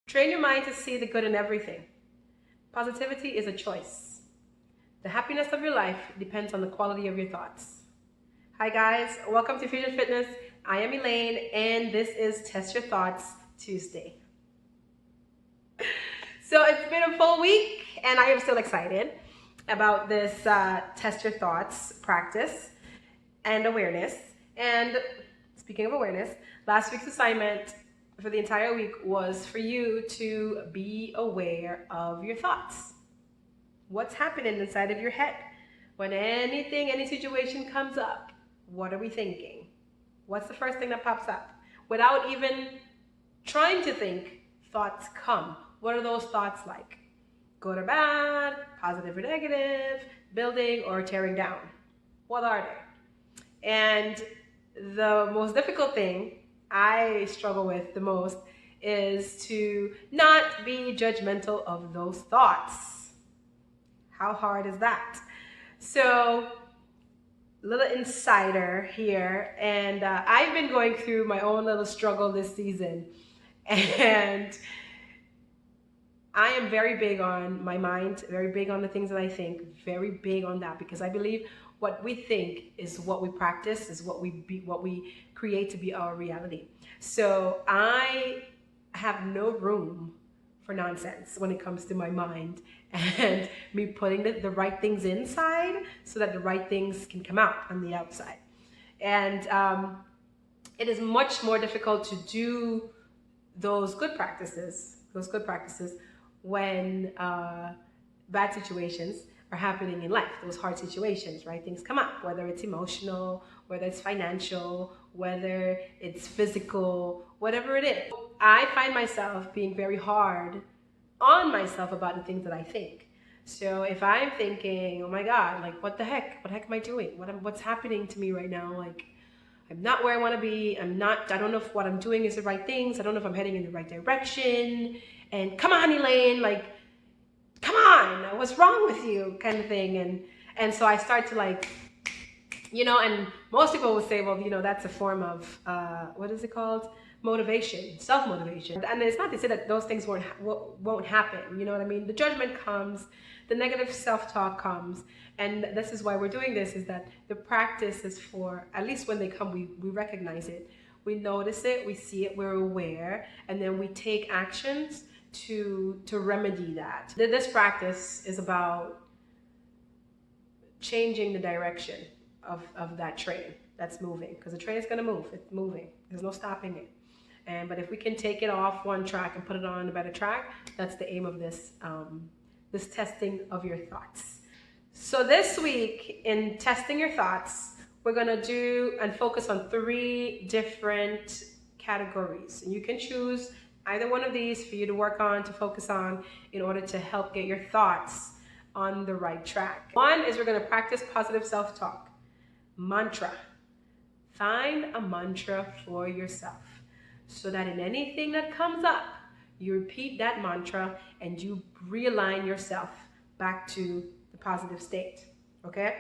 Train your mind to see the good in everything. Positivity is a choice. The happiness of your life depends on the quality of your thoughts. Hi guys, welcome to Fusion Fitness. I am Elaine and this is Test Your Thoughts Tuesday. So it's been a full week and I am still excited about this Test Your Thoughts practice and awareness. And speaking of awareness, last week's assignment for the entire week was for you to be aware of your thoughts. What's happening inside of your head? When any situation comes up, what are we thinking? What's the first thing that pops up? Without even trying to think, thoughts come. What are those thoughts like? Good or bad, positive or negative, building or tearing down? What are they? And the most difficult thing I struggle with the most is to not be judgmental of those thoughts. How hard is that? So, little insider here, and I've been going through my own little struggle this season, and I am very big on my mind, very big on the things that I think, very big on that, because I believe what we think is what we practice, is what we create to be our reality. So I have no room for nonsense when it comes to my mind and me putting the right things inside so that the right things can come out on the outside. And it is much more difficult to do those good practices when bad situations are happening in life, those hard situations, right? Things come up, whether it's emotional, whether it's financial, whether it's physical, whatever it is. I find myself being very hard on myself about the things that I think. So if I'm thinking, oh my God, like what the heck am I doing? What's happening to me right now? Like, I'm not where I want to be. I don't know if what I'm doing is the right things. I don't know if I'm heading in the right direction. And come on, Ealiane, like, come on, what's wrong with you, kind of thing. And so I start to like, and most people will say, well, that's a form of, what is it called? Motivation, self-motivation. And it's not to say that those things won't happen, you know what I mean? The judgment comes, the negative self-talk comes, and this is why we're doing this, is that the practice is for, at least when they come, we recognize it, we notice it, we see it, we're aware, and then we take actions to remedy that. This practice is about changing the direction of that train that's moving, because the train is going to move. It's moving. There's no stopping it. But if we can take it off one track and put it on a better track, that's the aim of this this testing of your thoughts. So this week in testing your thoughts, we're going to do and focus on 3 different categories. And you can choose either one of these for you to work on, to focus on, in order to help get your thoughts on the right track. One is we're going to practice positive self-talk. Mantra. Find a mantra for yourself so that in anything that comes up, you repeat that mantra and you realign yourself back to the positive state. Okay?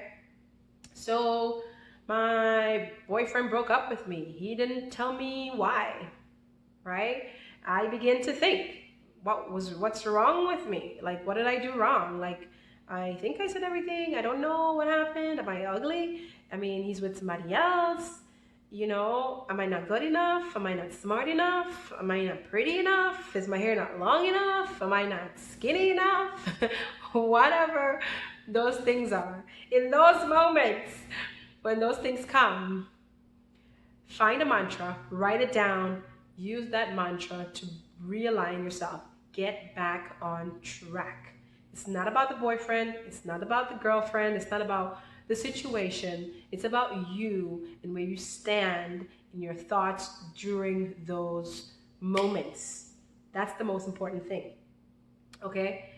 So my boyfriend broke up with me. He didn't tell me why, right? I begin to think, what's wrong with me? Like, what did I do wrong? Like, I think I said everything. I don't know what happened. Am I ugly? I mean, he's with somebody else. Am I not good enough? Am I not smart enough? Am I not pretty enough? Is my hair not long enough? Am I not skinny enough? Whatever those things are. In those moments, when those things come, find a mantra, write it down, use that mantra to realign yourself. Get back on track. It's not about the boyfriend. It's not about the girlfriend. It's not about the situation. It's about you and where you stand in your thoughts during those moments. That's the most important thing. Okay?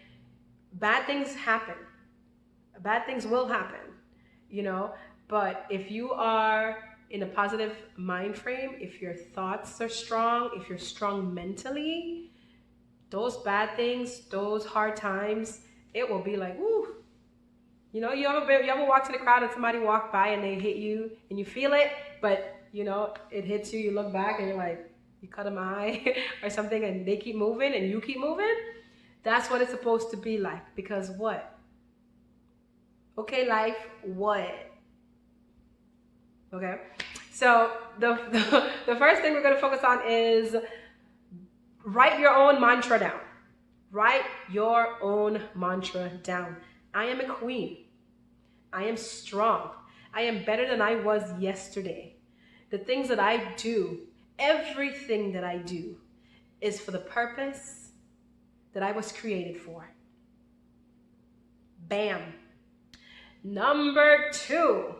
Bad things happen. Bad things will happen, but if you are in a positive mind frame, if your thoughts are strong, if you're strong mentally, those bad things, those hard times, it will be like, woo. You ever walked in the crowd and somebody walked by and they hit you and you feel it, but it hits you, you look back and you're like, you cut them eye or something and they keep moving and you keep moving. That's what it's supposed to be like. Because what? Okay, life, what? Okay. So the first thing we're going to focus on is write your own mantra down. Write your own mantra down. I am a queen. I am strong. I am better than I was yesterday. The things that I do, everything that I do, is for the purpose that I was created for. Bam. Number 2.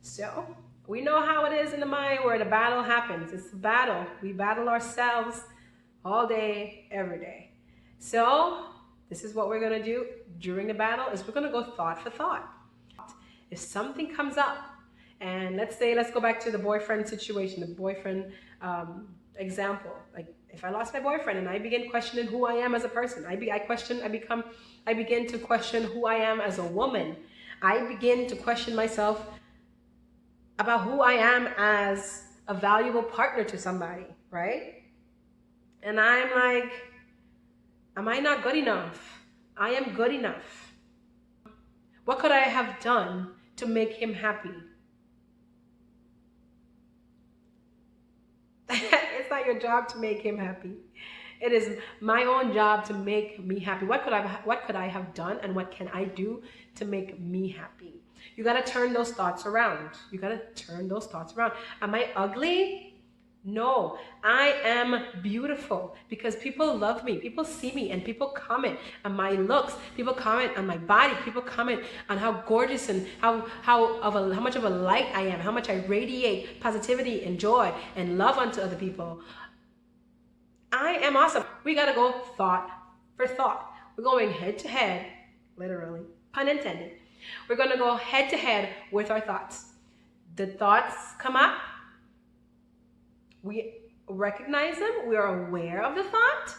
So, we know how it is in the mind where the battle happens. It's a battle. We battle ourselves all day, every day. So, this is what we're going to do during the battle is we're going to go thought for thought. If something comes up, and let's go back to the boyfriend situation, the boyfriend example. Like if I lost my boyfriend and I begin questioning who I am as a person, I begin to question who I am as a woman. I begin to question myself about who I am as a valuable partner to somebody, right? And I'm like, am I not good enough? I am good enough. What could I have done to make him happy? It's not your job to make him happy. It is my own job to make me happy. What could I have done and what can I do to make me happy? You got to turn those thoughts around. You got to turn those thoughts around. Am I ugly? No, I am beautiful because people love me. People see me and people comment on my looks. People comment on my body. People comment on how gorgeous and how much of a light I am, how much I radiate positivity and joy and love unto other people. I am awesome. We got to go thought for thought. We're going head to head, literally, pun intended. We're going to go head to head with our thoughts. The thoughts come up. We recognize them, we are aware of the thought,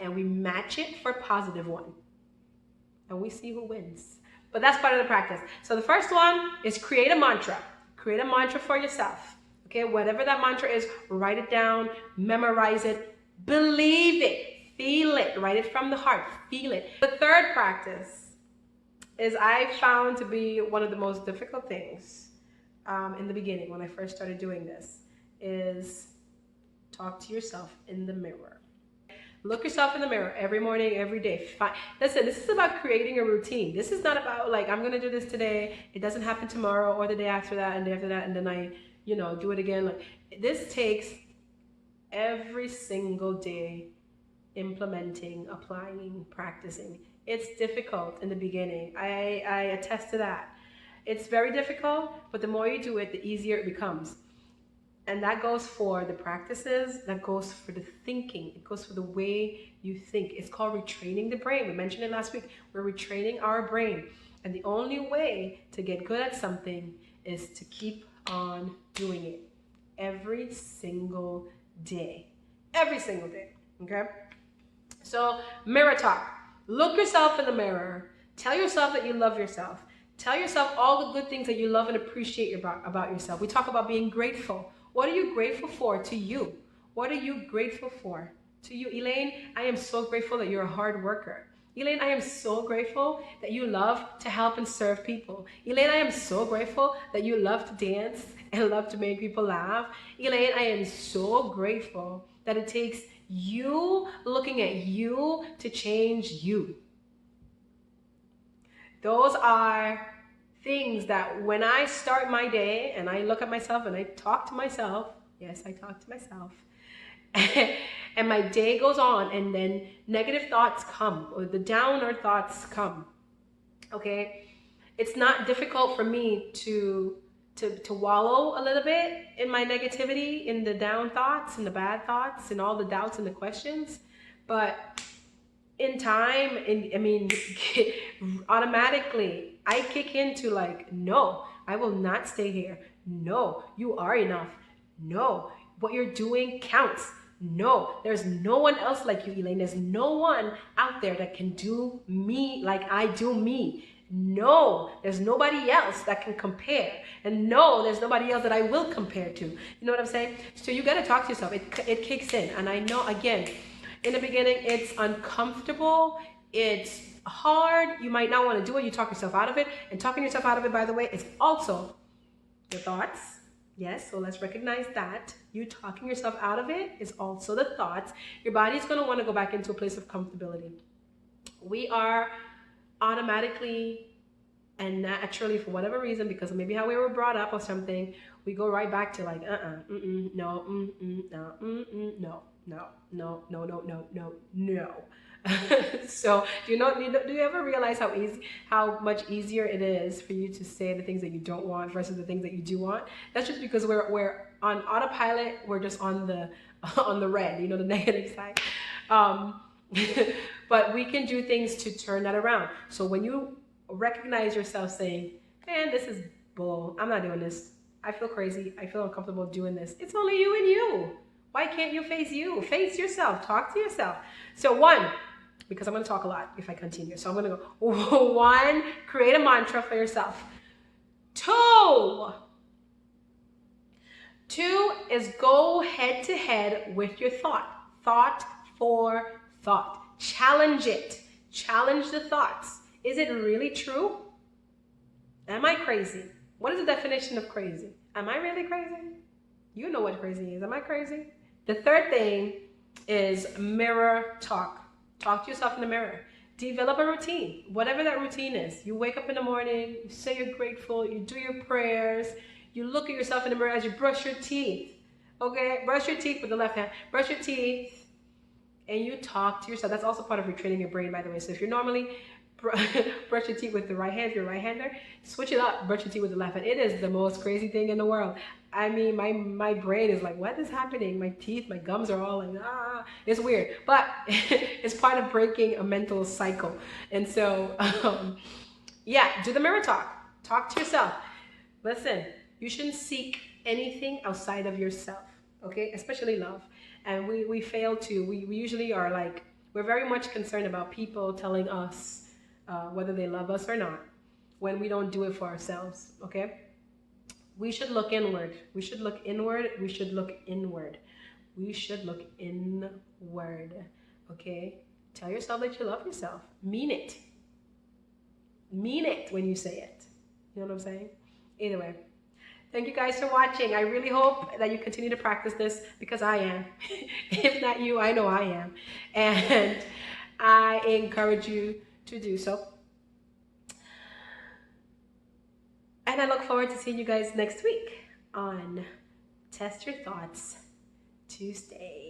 and we match it for a positive one. And we see who wins. But that's part of the practice. So the first one is create a mantra. Create a mantra for yourself. Okay, whatever that mantra is, write it down, memorize it, believe it, feel it, write it from the heart, feel it. The third practice is I found to be one of the most difficult things in the beginning when I first started doing this. Is talk to yourself in the mirror. Look yourself in the mirror every morning, every day. Listen, this is about creating a routine. This is not about like, I'm going to do this today. It doesn't happen tomorrow or the day after that and the day after that. And then I, do it again. Like this takes every single day implementing, applying, practicing. It's difficult in the beginning. I attest to that. It's very difficult, but the more you do it, the easier it becomes. And that goes for the practices, that goes for the thinking, it goes for the way you think. It's called retraining the brain. We mentioned it last week. We're retraining our brain. And the only way to get good at something is to keep on doing it every single day. Every single day, okay? So mirror talk. Look yourself in the mirror. Tell yourself that you love yourself. Tell yourself all the good things that you love and appreciate about yourself. We talk about being grateful. What are you grateful for to you? What are you grateful for to you? Ealiane, I am so grateful that you're a hard worker. Ealiane, I am so grateful that you love to help and serve people. Ealiane, I am so grateful that you love to dance and love to make people laugh. Ealiane, I am so grateful that it takes you looking at you to change you. Those are things that when I start my day and I look at myself and I talk to myself, yes, I talk to myself, and my day goes on and then negative thoughts come or the downer thoughts come, okay? It's not difficult for me to wallow a little bit in my negativity, in the down thoughts and the bad thoughts and all the doubts and the questions, but in time, automatically, I kick into like, no, I will not stay here. No, you are enough. No, what you're doing counts. No, there's no one else like you, Ealiane. There's no one out there that can do me like I do me. No, there's nobody else that can compare. And no, there's nobody else that I will compare to. You know what I'm saying? So you got to talk to yourself. It kicks in. And I know, again, in the beginning, it's uncomfortable. It's hard. You might not want to do it. You talk yourself out of it. And talking yourself out of it, by the way, is also your thoughts. Yes, so let's recognize that. You talking yourself out of it is also the thoughts. Your body is going to want to go back into a place of comfortability. We are automatically and naturally, for whatever reason, because of maybe how we were brought up or something, we go right back to like, no, no, no, no, no, no, no, no, no. So do you ever realize how much easier it is for you to say the things that you don't want versus the things that you do want? That's just because we're on autopilot. We're just on the on the red, the negative side. But we can do things to turn that around. So when you recognize yourself saying, man, this is bull, I'm not doing this, I feel crazy, I feel uncomfortable doing this, it's only you and you. Why can't you face you? Face yourself. Talk to yourself. So one, because I'm going to talk a lot if I continue. So I'm going to go, one, create a mantra for yourself. Two is go head to head with your thought. Thought for thought. Challenge it. Challenge the thoughts. Is it really true? Am I crazy? What is the definition of crazy? Am I really crazy? You know what crazy is. Am I crazy? The third thing is mirror talk. Talk to yourself in the mirror. Develop a routine, whatever that routine is. You wake up in the morning, you say you're grateful, you do your prayers, you look at yourself in the mirror as you brush your teeth. Okay? Brush your teeth with the left hand. Brush your teeth and you talk to yourself. That's also part of retraining your brain, by the way. So if you're normally brush your teeth with the right hand, if you're a right-hander, switch it up, brush your teeth with the left hand. It is the most crazy thing in the world. I mean, my brain is like, what is happening? My teeth, my gums are all like, it's weird. But it's part of breaking a mental cycle. And so, yeah, do the mirror talk. Talk to yourself. Listen, you shouldn't seek anything outside of yourself, okay? Especially love. And we fail to. We usually are like, we're very much concerned about people telling us whether they love us or not, when we don't do it for ourselves, okay? We should look inward. We should look inward. We should look inward. We should look inward, okay? Tell yourself that you love yourself. Mean it. Mean it when you say it. You know what I'm saying? Either way. Thank you guys for watching. I really hope that you continue to practice this because I am. If not you, I know I am. And I encourage you to do so. And I look forward to seeing you guys next week on Test Your Thoughts Tuesday.